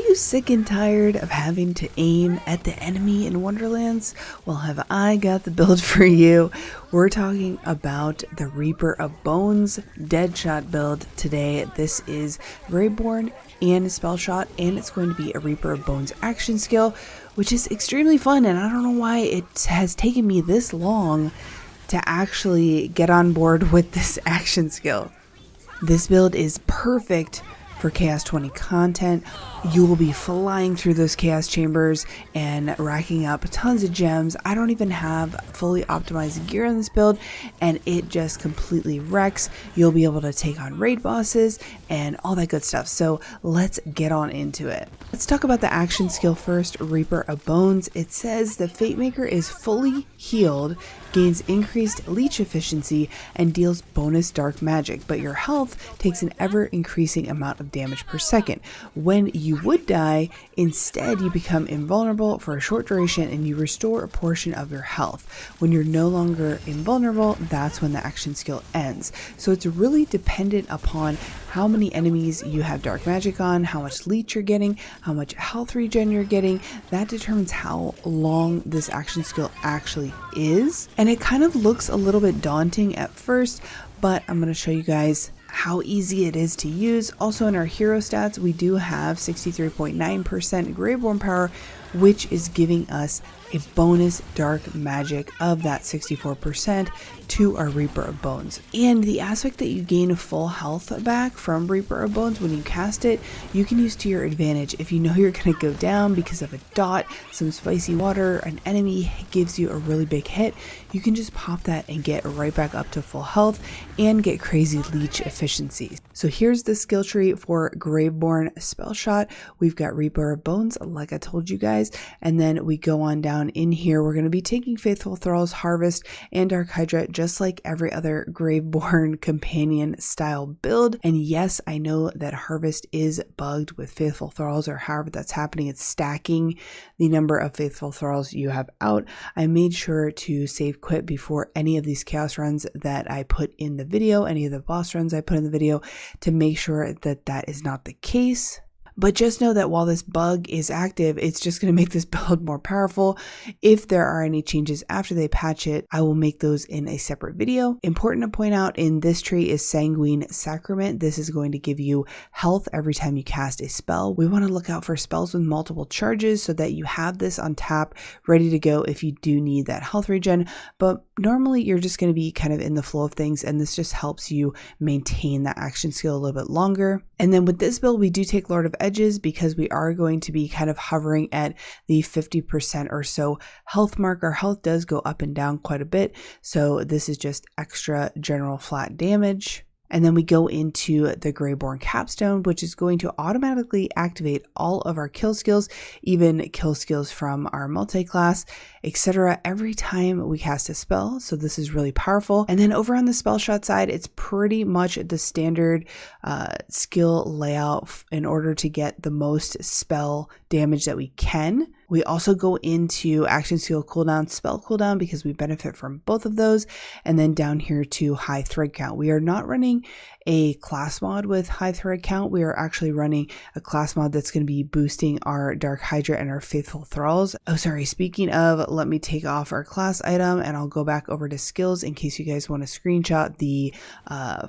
you sick and tired of having to aim at the enemy in Wonderlands? Well, have I got the build for you. We're talking about the Reaper of Bones Deadshot build today. This is Graveborn and Spellshot, and it's going to be a Reaper of Bones action skill, which is extremely fun, and I don't know why it has taken me this long to actually get on board with this action skill. This build is perfect for Chaos 20 content. You will be flying through those chaos chambers and racking up tons of gems. I don't even have fully optimized gear in this build, and it just completely wrecks. You'll be able to take on raid bosses and all that good stuff. So let's get on into it. Let's talk about the action skill first, Reaper of Bones. It says the Fate Maker is fully healed, gains increased leech efficiency, and deals bonus dark magic, but your health takes an ever increasing amount of damage per second. When you would die, instead you become invulnerable for a short duration and you restore a portion of your health. When you're no longer invulnerable, that's when the action skill ends. So it's really dependent upon how many enemies you have dark magic on, how much leech you're getting, how much health regen you're getting. That determines how long this action skill actually is. And it kind of looks a little bit daunting at first, but I'm going to show you guys how easy it is to use. Also in our hero stats, we do have 63.9% Graveborn power, which is giving us a bonus dark magic of that 64% to our Reaper of Bones. And the aspect that you gain full health back from Reaper of Bones when you cast it, you can use to your advantage. If you know you're going to go down because of a dot, some spicy water, an enemy gives you a really big hit, you can just pop that and get right back up to full health and get crazy leech efficiency. So here's the skill tree for Graveborn Spellshot. We've got Reaper of Bones, like I told you guys, and then we go on down in here. We're going to be taking Faithful Thrall's Harvest and Dark Hydra, just like every other Graveborn companion style build. And yes, I know that Harvest is bugged with Faithful Thralls, or however that's happening. It's stacking the number of Faithful Thralls you have out. I made sure to save quit before any of these chaos runs that I put in the video, any of the boss runs I put in the video, to make sure that that is not the case. But just know that while this bug is active, it's just going to make this build more powerful. If there are any changes after they patch it, I will make those in a separate video. Important to point out in this tree is Sanguine Sacrament. This is going to give you health every time you cast a spell. We want to look out for spells with multiple charges so that you have this on tap, ready to go if you do need that health regen. But normally you're just going to be kind of in the flow of things, and this just helps you maintain that action skill a little bit longer. And then with this build, we do take Lord of Edges because we are going to be kind of hovering at the 50% or so health mark. Our health does go up and down quite a bit, so this is just extra general flat damage. And then we go into the Graveborn Capstone, which is going to automatically activate all of our kill skills, even kill skills from our multi-class, etc. every time we cast a spell. So this is really powerful. And then over on the Spellshot side, it's pretty much the standard skill layout in order to get the most spell damage that we can. We also go into action skill cooldown, spell cooldown, because we benefit from both of those. And then down here to high thread count. We are not running a class mod with high thread count. We are actually running a class mod that's going to be boosting our Dark Hydra and our Faithful Thralls. Oh, sorry. Speaking of, let me take off our class item and I'll go back over to skills in case you guys want to screenshot the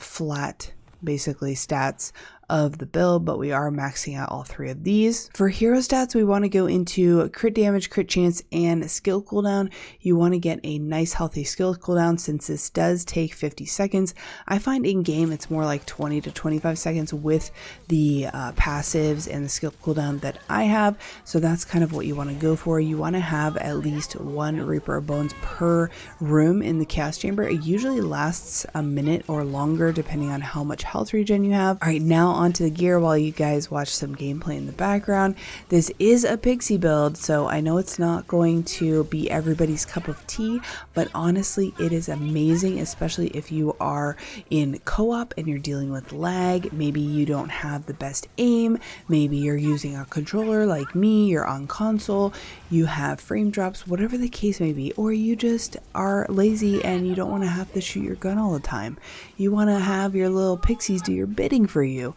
flat, basically, stats of the build, but we are maxing out all three of these. For hero stats, we want to go into crit damage, crit chance, and skill cooldown. You want to get a nice healthy skill cooldown since this does take 50 seconds. I find in game it's more like 20 to 25 seconds with the passives and the skill cooldown that I have. So that's kind of what you want to go for. You want to have at least one Reaper of Bones per room in the chaos chamber. It usually lasts a minute or longer depending on how much health regen you have. All right, now onto the gear while you guys watch some gameplay in the background. This is a Pixie build, so I know it's not going to be everybody's cup of tea, but honestly it is amazing, especially if you are in co-op and you're dealing with lag. Maybe you don't have the best aim, maybe you're using a controller like me, you're on console, you have frame drops, whatever the case may be, or you just are lazy and you don't want to have to shoot your gun all the time. You want to have your little pixies do your bidding for you.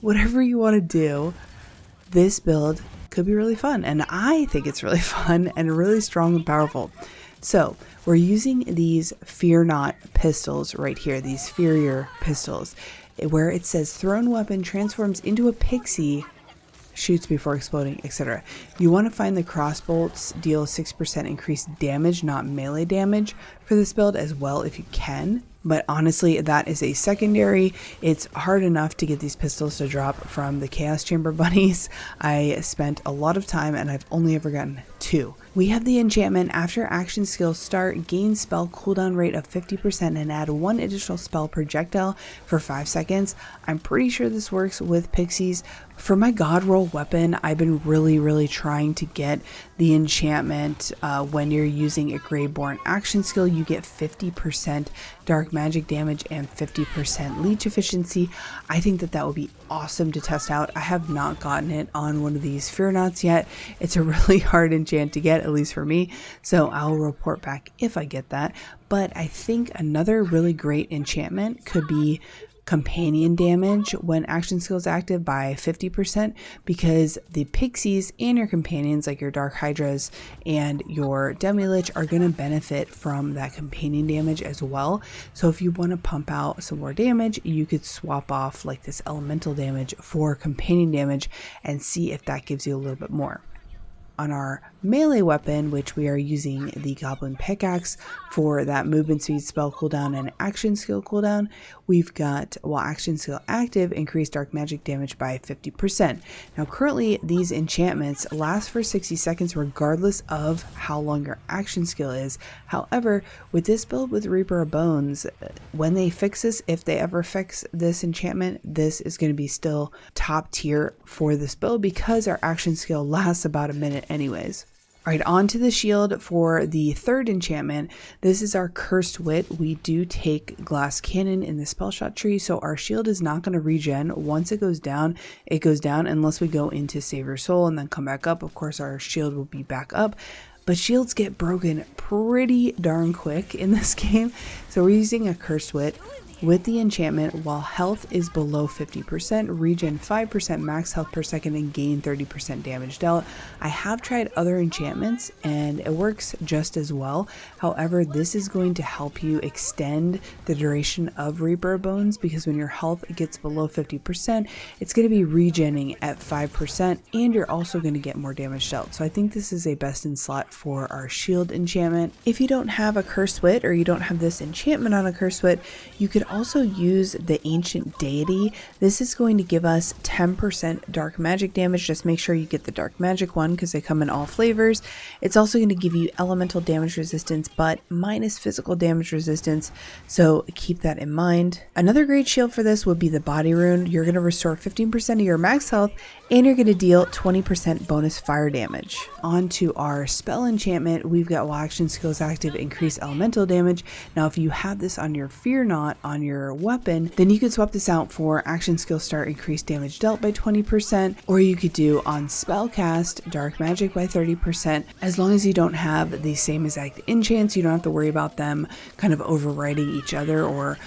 Whatever you want to do, this build could be really fun, and I think it's really fun and really strong and powerful. So we're using these Fearnot pistols right here, these Fear pistols, where it says thrown weapon transforms into a pixie, shoots before exploding, etc. You want to find the crossbolts deal 6% increased damage, not melee damage, for this build as well if you can. But honestly, that is a secondary. It's hard enough to get these pistols to drop from the Chaos Chamber bunnies. I spent a lot of time and I've only ever gotten 2. We have the enchantment after action skills start, gain spell cooldown rate of 50% and add 1 additional spell projectile for 5 seconds. I'm pretty sure this works with pixies. For my god roll weapon, I've been really trying to get the enchantment. When you're using a Graveborn action skill, you get 50% dark magic damage and 50% leech efficiency. I think that would be awesome to test out. I have not gotten it on one of these Fearnots yet. It's a really hard enchant to get, at least for me, so I'll report back if I get that. But I think another really great enchantment could be companion damage when action skills active by 50%, because the pixies and your companions like your dark hydras and your demi-lich are going to benefit from that companion damage as well. So if you want to pump out some more damage, you could swap off like this elemental damage for companion damage and see if that gives you a little bit more. On our melee weapon, which we are using the Goblin Pickaxe for that movement speed, spell cooldown, and action skill cooldown, we've got, while action skill active, increased dark magic damage by 50%. Now currently these enchantments last for 60 seconds regardless of how long your action skill is. However, with this build with Reaper of Bones, when they fix this, if they ever fix this enchantment, this is going to be still top tier for this build because our action skill lasts about a minute anyways. Alright, on to the shield for the third enchantment. This is our Cursed Wit. We do take Glass Cannon in the Spellshot tree, so our shield is not going to regen. Once it goes down unless we go into Save Your Soul and then come back up. Of course, our shield will be back up. But shields get broken pretty darn quick in this game. So we're using a Cursed Wit. With the enchantment, while health is below 50%, regen 5% max health per second and gain 30% damage dealt. I have tried other enchantments and it works just as well. However, this is going to help you extend the duration of Reaper Bones, because when your health gets below 50%, it's going to be regenning at 5% and you're also going to get more damage dealt. So I think this is a best in slot for our shield enchantment. If you don't have a Cursed Wit or you don't have this enchantment on a Cursed Wit, you could also use the Ancient Deity. This is going to give us 10% dark magic damage. Just make sure you get the dark magic one because they come in all flavors. It's also going to give you elemental damage resistance but minus physical damage resistance, so keep that in mind. Another great shield for this would be the Body Rune. You're going to restore 15% of your max health and you're going to deal 20% bonus fire damage. On to our spell enchantment, we've got while action skills active, increase elemental damage. Now if you have this on your Fearnot on your weapon, then you could swap this out for action skill start, increase damage dealt by 20%, or you could do on spellcast dark magic by 30%. As long as you don't have the same exact enchants, you don't have to worry about them kind of overriding each other or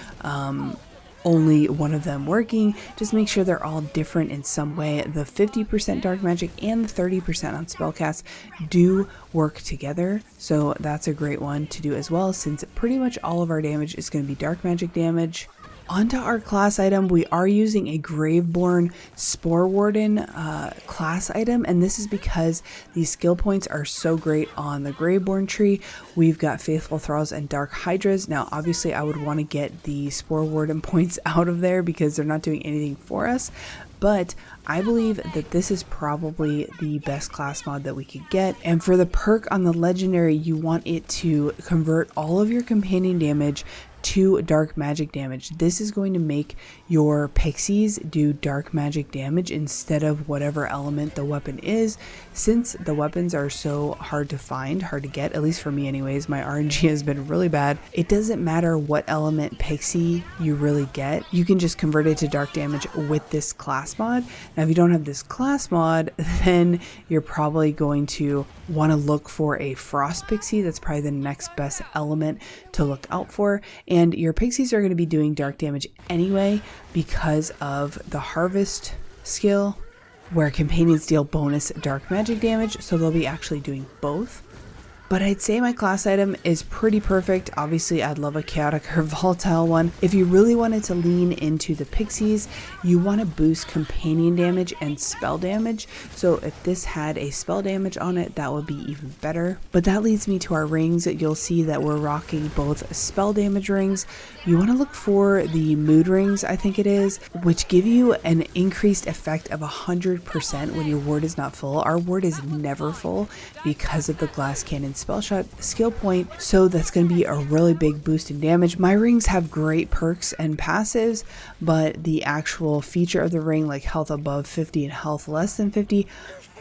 only one of them working. Just make sure they're all different in some way. The 50% dark magic and the 30% on spellcast do work together, so that's a great one to do as well, since pretty much all of our damage is going to be dark magic damage. Onto our class item, we are using a Graveborn Spore Warden class item, and this is because these skill points are so great on the Graveborn tree. We've got Faithful Thralls and Dark Hydras. Now obviously I would want to get the Spore Warden points out of there because they're not doing anything for us, but I believe that this is probably the best class mod that we could get. And for the perk on the legendary, you want it to convert all of your companion damage to dark magic damage. This is going to make your pixies do dark magic damage instead of whatever element the weapon is. Since the weapons are so hard to find, hard to get, at least for me anyways, my RNG has been really bad. It doesn't matter what element pixie you really get, you can just convert it to dark damage with this class mod. Now if you don't have this class mod, then you're probably going to want to look for a frost pixie. That's probably the next best element to look out for. And your pixies are going to be doing dark damage anyway because of the harvest skill. where companions deal bonus dark magic damage, so they'll be actually doing both. But I'd say my class item is pretty perfect. Obviously, I'd love a chaotic or volatile one. If you really wanted to lean into the pixies, you want to boost companion damage and spell damage. So if this had a spell damage on it, that would be even better. But that leads me to our rings. You'll see that we're rocking both spell damage rings. You want to look for the mood rings, I think it is, which give you an increased effect of 100% when your ward is not full. Our ward is never full because of the glass cannon Spellshot skill point, so that's going to be a really big boost in damage. My rings have great perks and passives, but the actual feature of the ring, like health above 50 and health less than 50,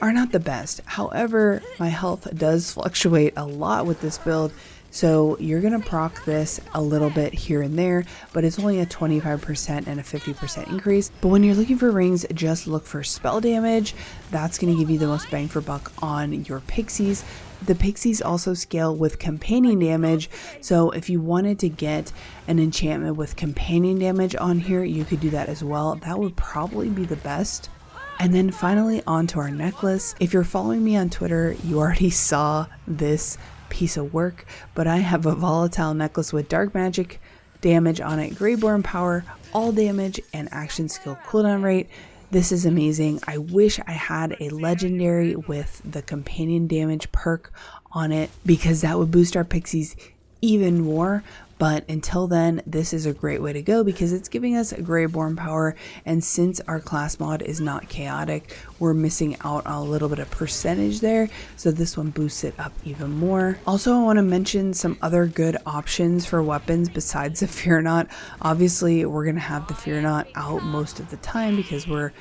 are not the best. However, my health does fluctuate a lot with this build, so you're going to proc this a little bit here and there, but it's only a 25% and a 50% increase. But when you're looking for rings, just look for spell damage. That's going to give you the most bang for buck on your pixies. The pixies also scale with companion damage, so if you wanted to get an enchantment with companion damage on here, you could do that as well. That would probably be the best. And then finally onto our necklace. If you're following me on Twitter, you already saw this piece of work, but I have a volatile necklace with dark magic damage on it, Graveborn power, all damage, and action skill cooldown rate. This is amazing. I wish I had a legendary with the companion damage perk on it, because that would boost our pixies even more. But until then, this is a great way to go because it's giving us a Graveborn power, and since our class mod is not chaotic, we're missing out on a little bit of percentage there, so this one boosts it up even more. Also, I want to mention some other good options for weapons besides the Fearnot. Obviously, we're going to have the Fearnot out most of the time because we're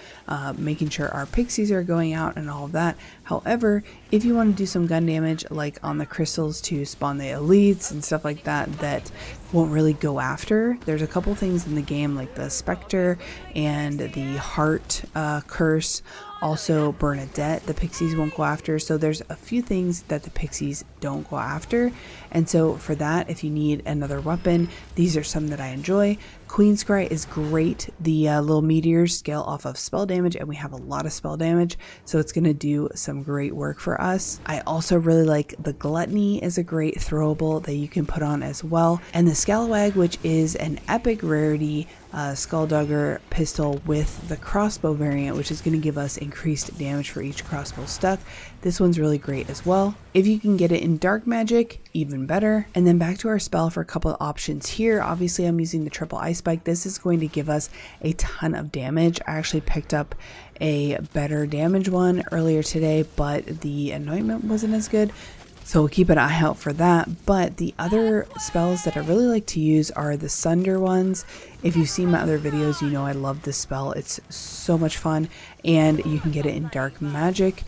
making sure our pixies are going out and all of that. However, if you want to do some gun damage like on the crystals to spawn the elites and stuff like that that won't really go after, there's a couple things in the game like the Spectre and the Heart Curse, also Bernadette, the pixies won't go after. So there's a few things that the pixies don't go after, and so for that, if you need another weapon, these are some that I enjoy. Queen's Cry is great. The little meteors scale off of spell damage, and we have a lot of spell damage, so it's going to do some great work for us. I also really like the Gluttony is a great throwable that you can put on as well, and the Scalawag, which is an epic rarity Skulldugger pistol with the crossbow variant, which is going to give us increased damage for each crossbow stuck. This one's really great as well. If you can get it in dark magic, even better. And then back to our spell for a couple of options here. Obviously, I'm using the triple ice spike. This is going to give us a ton of damage. I actually picked up a better damage one earlier today, but the anointment wasn't as good, so we'll keep an eye out for that. But the other spells that I really like to use are the Sunder ones. If you've seen my other videos, you know I love this spell. It's so much fun, and you can get it in dark magic.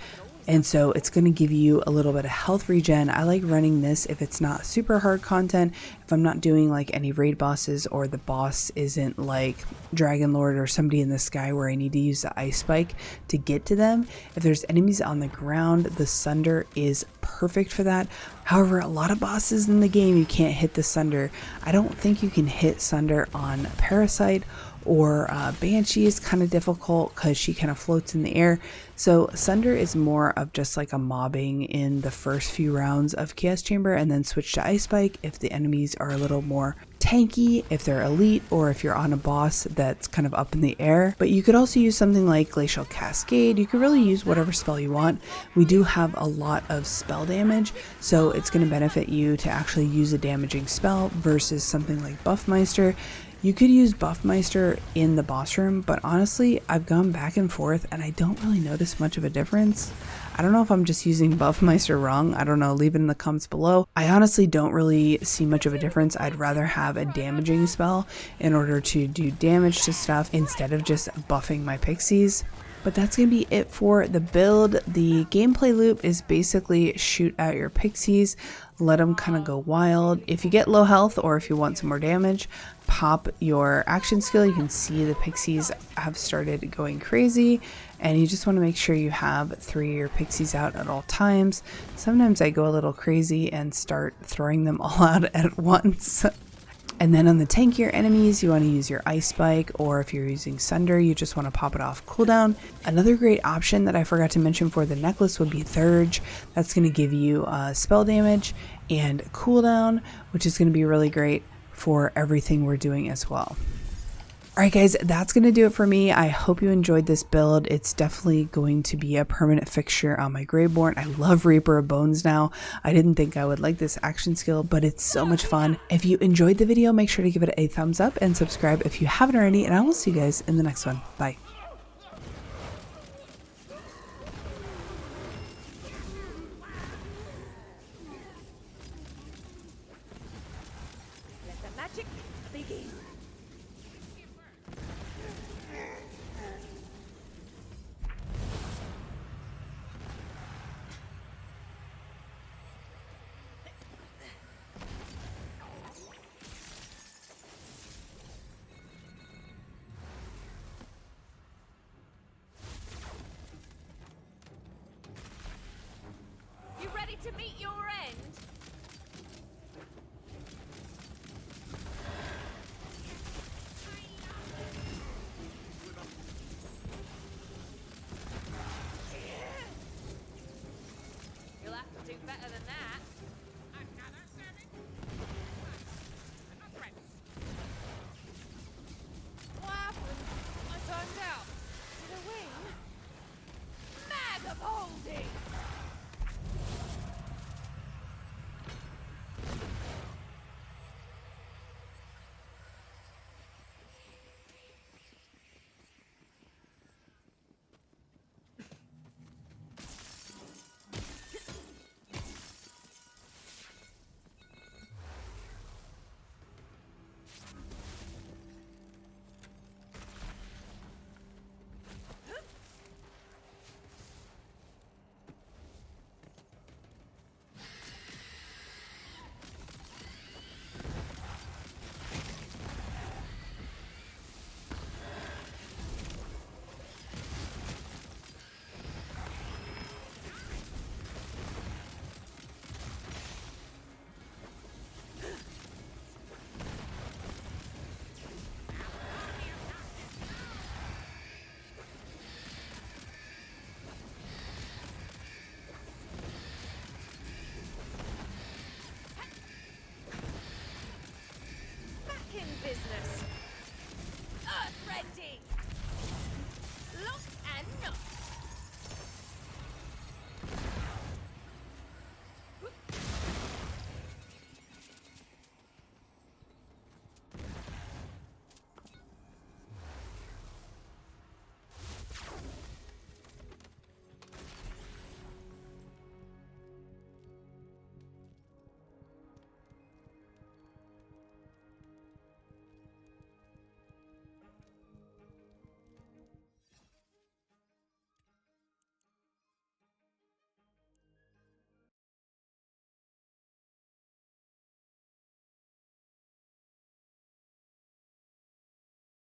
And so it's going to give you a little bit of health regen. I like running this if it's not super hard content, if I'm not doing like any raid bosses, or the boss isn't like Dragon Lord or somebody in the sky where I need to use the ice spike to get to them. If there's enemies on the ground, the Sunder is perfect for that. However, a lot of bosses in the game, you can't hit the Sunder. I don't think you can hit Sunder on Parasite, or Banshee is kind of difficult because she kind of floats in the air. So Sunder is more of just like a mobbing in the first few rounds of Chaos Chamber, and then switch to Ice Spike if the enemies are a little more tanky, if they're elite, or if you're on a boss that's kind of up in the air. But you could also use something like Glacial Cascade. You could really use whatever spell you want. We do have a lot of spell damage, so it's going to benefit you to actually use a damaging spell versus something like Buffmeister. You could use Buffmeister in the boss room, but honestly, I've gone back and forth and I don't really notice much of a difference. I don't know if I'm just using Buffmeister wrong. I don't know. Leave it in the comments below. I honestly don't really see much of a difference. I'd rather have a damaging spell in order to do damage to stuff instead of just buffing my pixies. But that's going to be it for the build. The gameplay loop is basically shoot at your pixies, let them kind of go wild. If you get low health, or if you want some more damage, pop your action skill. You can see the pixies have started going crazy, and you just want to make sure you have 3 of your pixies out at all times. Sometimes I go a little crazy and start throwing them all out at once. And then on the tankier enemies, you want to use your Ice Spike, or if you're using Sunder, you just want to pop it off cooldown. Another great option that I forgot to mention for the necklace would be Thurge. That's going to give you spell damage and cooldown, which is going to be really great for everything we're doing as well. Alright guys, that's going to do it for me. I hope you enjoyed this build. It's definitely going to be a permanent fixture on my Graveborn. I love Reaper of Bones now. I didn't think I would like this action skill, but it's so much fun. If you enjoyed the video, make sure to give it a thumbs up and subscribe if you haven't already, and I will see you guys in the next one. Bye. Let the magic begin. You ready to meet your end? You'll have to do better than that. Another serving? Enough friends. What happened? I turned out. Did I win? Mag of holding!